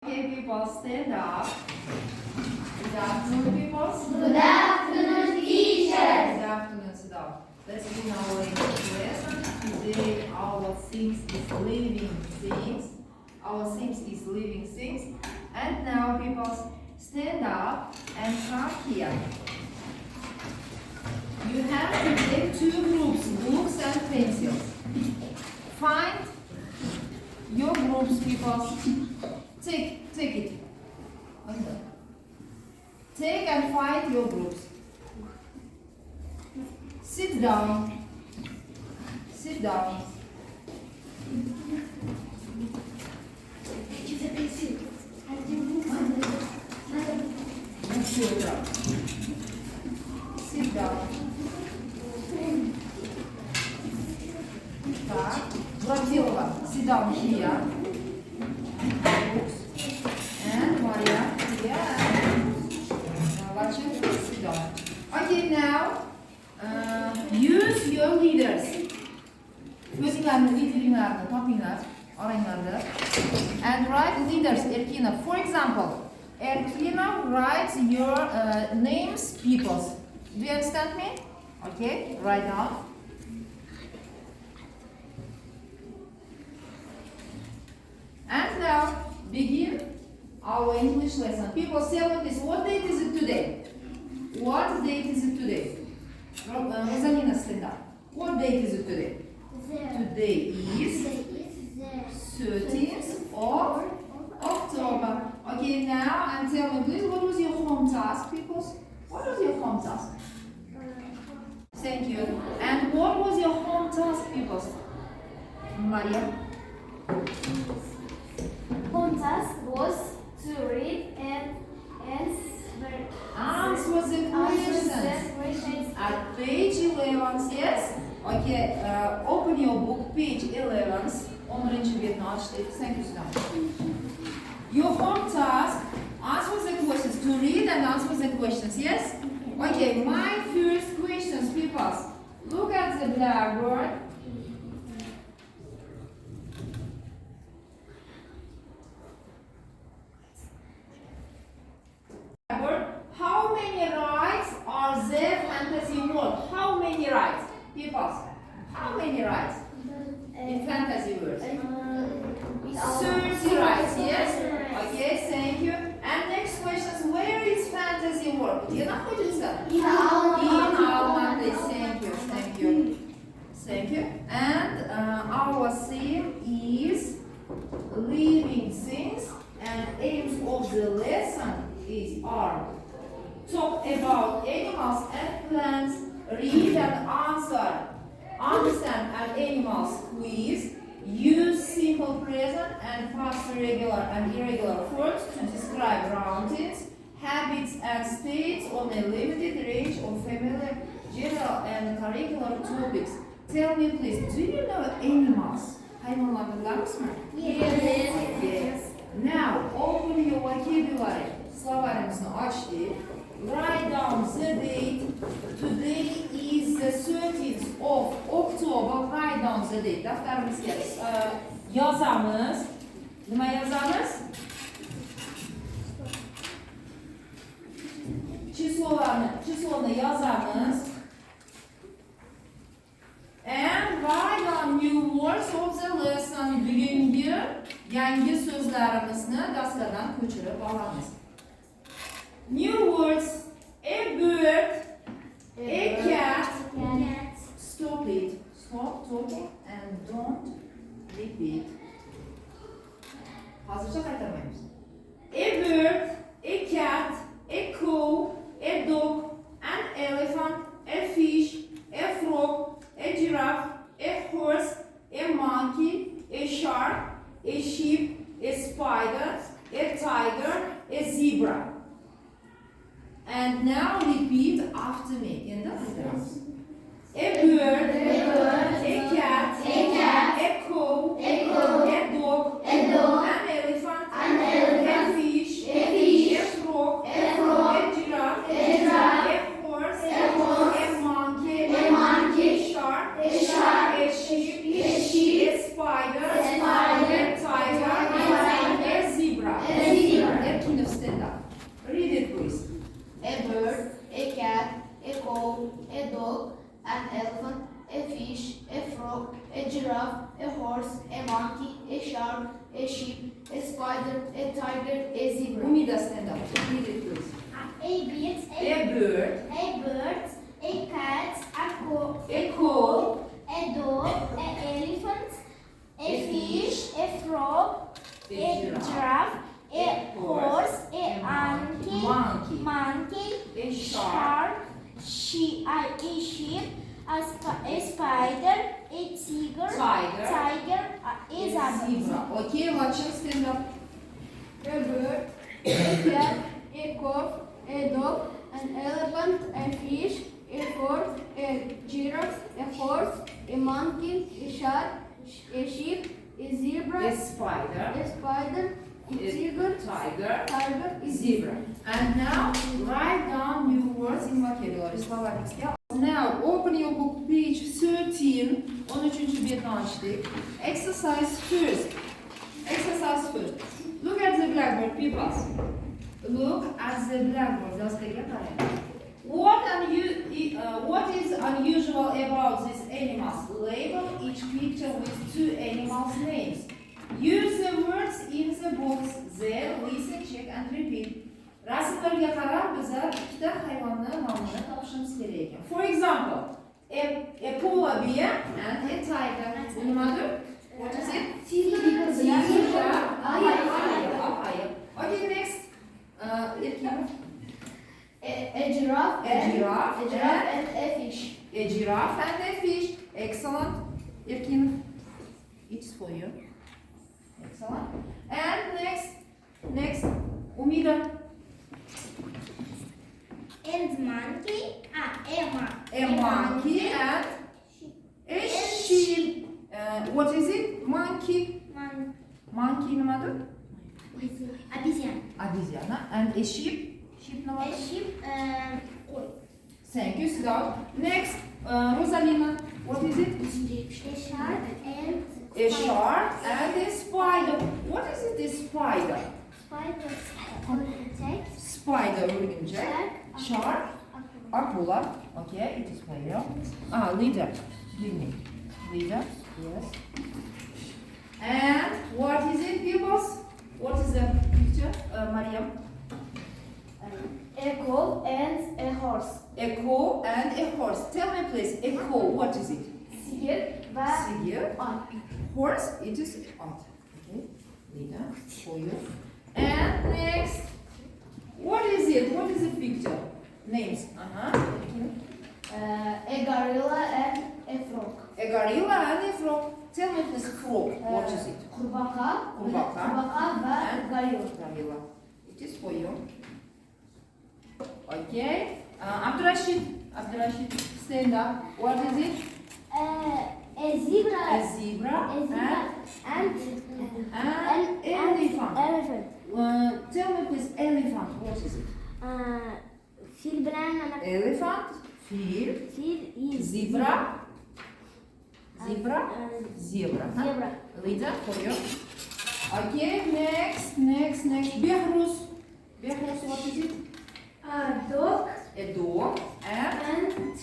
Okay, people, stand up. Good afternoon, people. Good afternoon, teacher. Good afternoon, sit down. Let's begin our English lesson. Today, our things is living things. Our things is living things. And now, people, stand up and come here. You have to take two groups, books and pencils. Find your groups, people. Take it. Take and find your groups. Sit down. Sit down. Sit down. Так, Владимирова, sit down here. And Maria, here. Владимир, sit down. Okay, now use your leaders. Өзіңіздің лидерлеріңізді тапыңыз, араңызды. And write leaders, Erkina. For example, Erkina writes your names, peoples. Do you understand me? Okay, write down. And now begin our English lesson. People, say like this. What date is it today? What date is it today? Rosalina, stand up. What date is it today? Today is 13th of October. Okay, now and tell me please, what was your home task, people? What was your home task? Thank you. And what was your home task, people? Maria? Home task was to read and answer the questions at page 11. Yes? Okay, open your book, page 11. 11 бетini açtık. Thank you, Sudam. Your home task, answer the questions. To read and answer the questions. Yes? Okay, my first questions, people. Look at the blackboard. How many rights are there fantasy world? How many rights? People, how many rights in fantasy world? 30 rights, yes? Okay, thank you. And next question, where is fantasy world? Где находится? In Almaty. Thank you, thank you. Thank you. And our theme is living things, and aims of the lesson are talk about animals and plants, read and answer, understand an animal's quiz, use simple present and past regular and irregular forms to describe routines, habits and states on a limited range of familiar, general and curricular topics. Tell me please, do you know animals? Hayvanlardan bilasizmi? Yes. Now, open your vocabulary. Словарimizni ochdik. Write down the date. Today is the 13th of October. Write down the date. Daftarimizga yozamiz. Nima yozamiz? Chisloni yozamiz. And write down new words of the lesson. Bugungi yangi so'zlarimizni dastadan ko'chirib olamiz. New words: a bird, a cat. Stop it. Stop talking and don't repeat. Hozircha qaytarmaymiz. A bird, a cat, a cow, a dog, an elephant, a fish, a frog, a giraffe, a horse, a monkey, a shark, a sheep, a spider, a tiger, a zebra. And now repeat after me. In the house. A bird, a cat, a cow, a dog, an elephant, a fish, a frog, a giraffe, a horse, a monkey, a shark, a sheep, a spider, a tiger, a zebra. a tiger, a zebra. Umida, stand up. Read it, please. A bird, A bird. a cat, A cow. a dog, an elephant, a fish, a frog, a giraffe, a horse, a monkey, A shark, a sheep, a spider, a tiger, a zebra. Okay, watch it, stand up. A bird, a cat, a cow, a dog, an elephant, a fish, a frog, a giraffe, a horse, a monkey, a shark, a sheep, a zebra, A spider. a spider, a Tiger. tiger, Zebra. And now write down new words in vocabulary. Now open your book page 13. 13. betini açtık. Exercise first. Exercise first. Look at the blackboard, people. Look at the blackboard. What is unusual about these animals? Label each picture with two animals' names. Use the words in the box. There, listen, check and repeat. Rasımlarga qarab bizlar ikkita hayvonni nomini topishimiz kerak ekan. For example, a polar bear and a tiger. Bu nimadir? What is it? Zebra. Okay, next. a giraffe, and a fish. A giraffe and a fish. Excellent. Erkin, it's for you. Excellent. And next, Umida. And monkey, A monkey and a sheep. What is it? Monkey. Monkey nimadir? Обезьяна. And a sheep. Sheep A nimadir? sheep, Thank you, Scott. Next, Rosalina. What is it? a shark, and A shark and a spider. What is it? A spider. Spider örümcek. Shark. Akula. Okay, it is for you. Leader. Give me. Leader. Yes. And what is it, peoples? What is the picture, Mariam? a cow and a horse. A cow and a horse. Tell me please, a cow, what is it? Sigir ve Sigir. at. Horse, it is at. Okay, Lina, for you. And next, what is it? What is the picture? Names. A gorilla and a frog. A gorilla and a frog. Tell me please, frog, what is it? Kurbağa And ve gorilla. gorilla. It is for you. Okay. Abdurrashid, stand up. What is it? A zebra. A zebra And elephant. Tell me please, elephant, what is it? Fil bilen Elephant, fil, zebra. Zebra. Lida, for you. Okay, next. Behrus, what is it? Dog A dog and and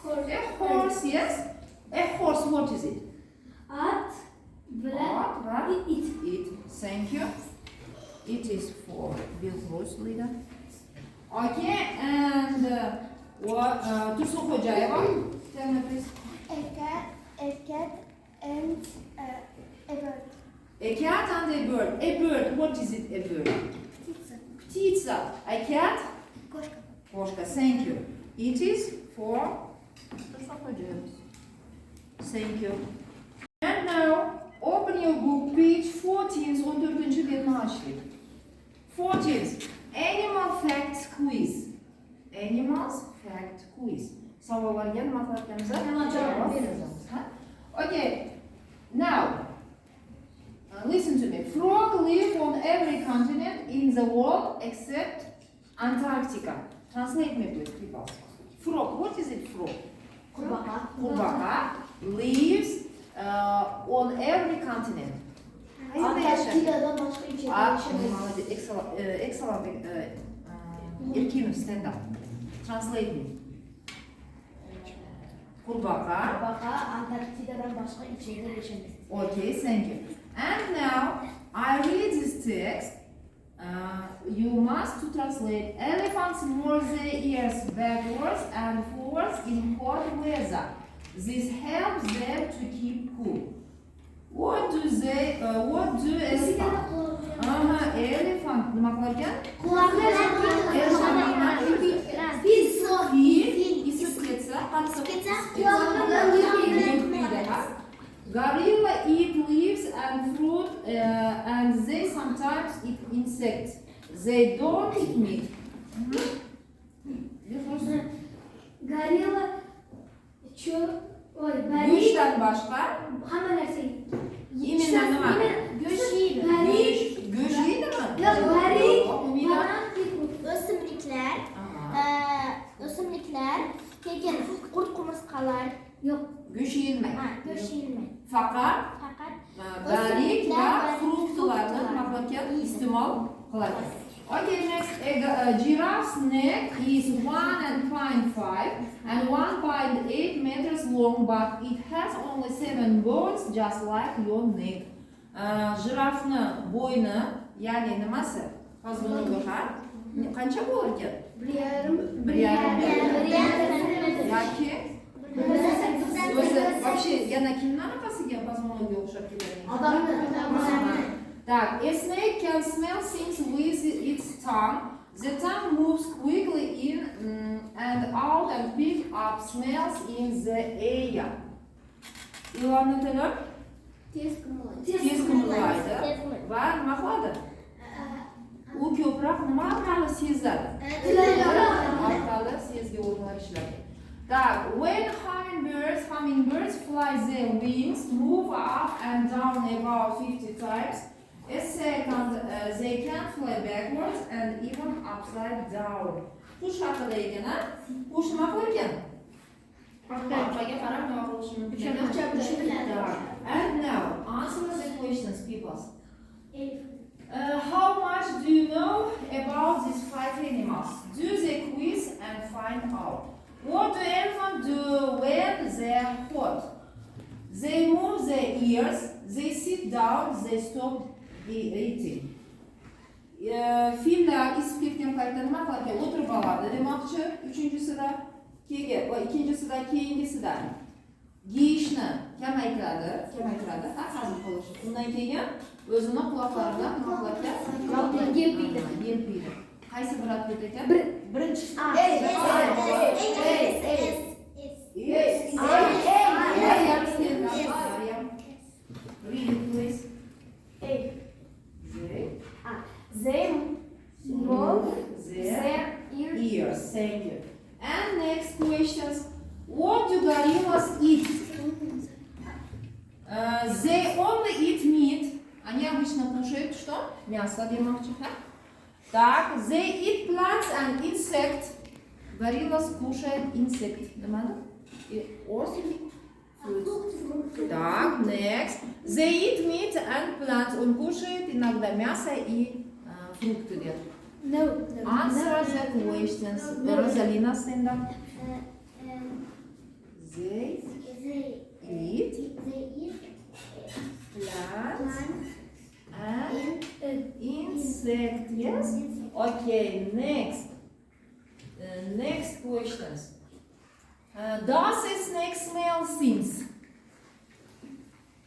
a horse, yes. A horse, what is it? at What? it. It. Thank you. It is for Behrus, Lida. Okay, and what? Tursun Hocayeva, tell me please. A cat and a bird. A cat and a bird. A bird, what is it, a bird? Птица. A cat? Кошка. Thank you. It is for Thank you. And now, open your book, page 14, 14. betini açtık. 14. Animal facts quiz. Animals fact quiz. Savollar gelin, matematiklerimize cevap vereceğiz. Okay. Now, listen to me. Frog live on every continent in the world except Antarctica. Translate me please, people. Frog, what is it, frog? Kurbağa lives on every continent. Antarktika'dan başka bir şey yaşamıyor. Excellent. Erkinov, stand up. Translate me. Kurbağa Antarktika'dan başka içeride yaşamıyor. Okay, thank you. And now, I read this text. You must to translate. Elephants move their ears backwards and forwards in hot weather. This helps them to keep cool. What do elephant? Elephant nima qilarkan? Fil isib ketsa, gorilla eat leaves and fruit, and they sometimes eat insects. They don't eat meat. Gorilla Go'shtdan boshqa hamma narsa imенно nima? go'sht yeydi. Go'sht yeydimi? O'simliklar, keyin qurt qumursqalar yo'q. Go'sht yeyilmaydi. Go'sht yeyilmaydi. Faqat Faqat barik va fruktlarni nima qilarkan? Iste'mol qiladi. Okay, next. A giraffe's neck is 1.5 and 1.8 meters long, but it has only 7 bones, just like your neck. Jirafni bo'yni, ya'ni nimasi? Poзвоночный qancha bo'lar ekan? 1.5 yoki o'zi вообще yana kimning anaqasiga poзвоночный o'xshab ketadi? Так, a snake can smell things with its tongue. The tongue moves quickly in and out and pick up smells in the air. Ilonni tili tez qimirlaydi va nima qiladi? U ko'proq nima orqali sezadi? Orqali sezgi organlari ishlaydi. Так, when hummingbirds fly, their wings move up and down about 50 times a second. They can fly backwards and even upside down. Qush haqida ekan, ha? Qush nima qilgan? Orqaga qarab nima qilishi mumkin? And now, answer the questions, people. How much do you know about these 5 animals? Do the quiz and find out. What do elephants do when they are hot? They move their ears, they sit down, they stop eating. Fillar isib ketgan paytda nima qiladi? O'tirib oladi demoqchi. Uchinchisida ikkinchisida keyingisida yeyishni kamaytiradi, hazm qilish. Undan keyin o'zini quloqlaridan nima qiladi? Yelpiydi. Qaysi bir atlet ekan? Birinchisi. Read it, please. They move their ears. Thank you. And next questions. What do gorillas eat? They only eat meat. Они обычно кушают что? Мясо, демокчи, да? Так, they eat plants and insects. Gorillas кушают insect. Нормально? Так, next. They eat meat and plants. Он кушает иногда мясо и фрукты. Answer the questions. Rosalina, stand up. They eat plants and insects. Yes? Okay, next. Next questions. Does a snake smell things?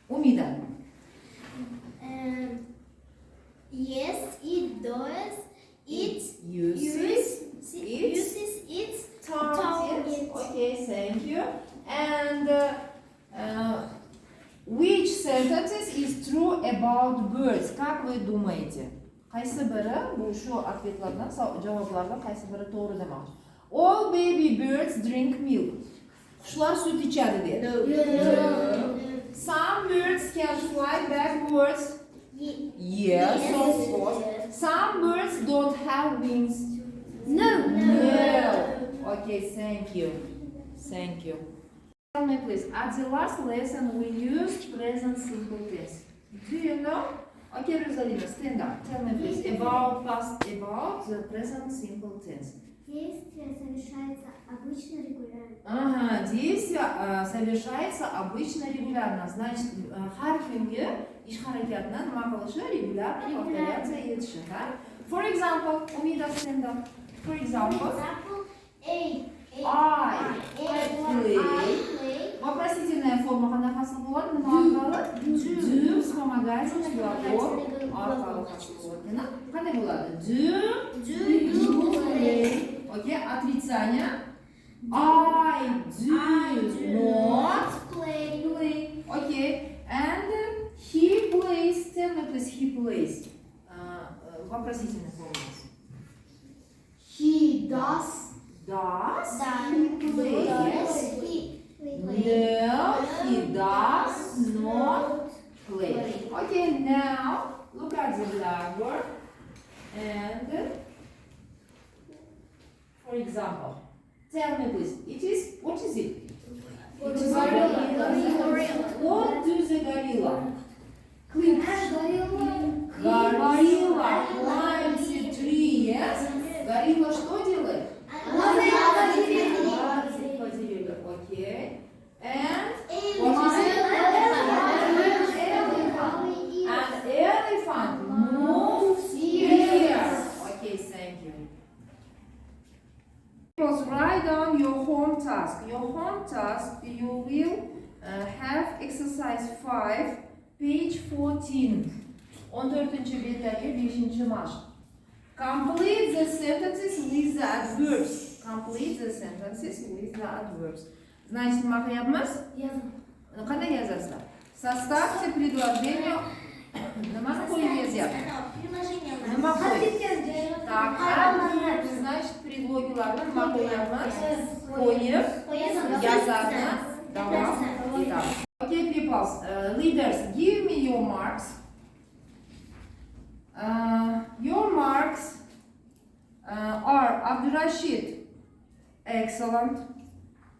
Umida. Yes, it does. It uses its tongue. Yes. Okay, thank you. And which sentences is true about birds? Как вы думаете? Qaysi biri bu shu atvetlardan javoblardan qaysi biri to'g'ri demoqchi? All baby birds drink milk. Qushlar sut ichadi dedi. Some birds can fly backwards. Yes, of course. Some birds don't have wings. No. Okay, thank you. Tell me please, at the last lesson we used present simple tense. Do you know? Okay, Rosalina, stand up. Tell me please about the present simple tense. Действие совершается обычно регулярно. Действие совершается обычно регулярно. Значит, har kungi ish harakatini nima qilishi, regularно повторяться etishi. For example, Umida stand up. For example, I play. Вопросительная форма qanday hosil bo'ladi? Nima orqali? Do вспомогательный глагол orqali hosil bo'ladi. Qanday bo'ladi? Do you play? Okay, отрицание. I do not play. Okay, and he plays. Tell me please, he plays. Вопросительная форма. He does. Does He play? Yes. No, he does not play. Okay, now look at the blackboard and for example, tell me please, what is it? It is a gorilla. What does the gorilla? Gorilla climbs a tree, yes? Горилла что делает? Okay. And what is it? An elephant moves here. Okay, thank you. Just write down your home task. Your home task, you will have exercise 5, page 14. 14-ci bettagi 5-ci mashq. Complete the sentences with the adverbs. Complete the sentences with the adverbs. Значит, nima qilyapmiz? Qanday yozasizlar? Составьте предложение. Nimani qo'yib yozyapsiz? Nima qo'yib? Так, adverb, значит, предлогlarni nima qo'yapmiz? Qo'yib, yozarni davom etamiz. Okay, people, leaders, give me your marks. Your marks are Abdurrashid, excellent.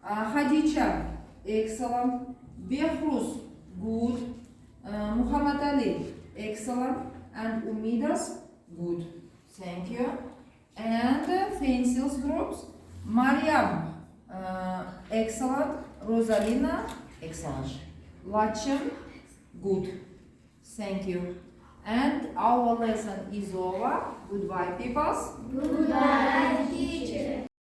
Khadija, excellent. Behruz, good. Muhammad Ali, excellent. And Umidas, good. Thank you. And pencils groups. Mariam, excellent. Rosalina, excellent. Lachem, good. Thank you. And our lesson is over. Goodbye, peoples. Goodbye, teacher.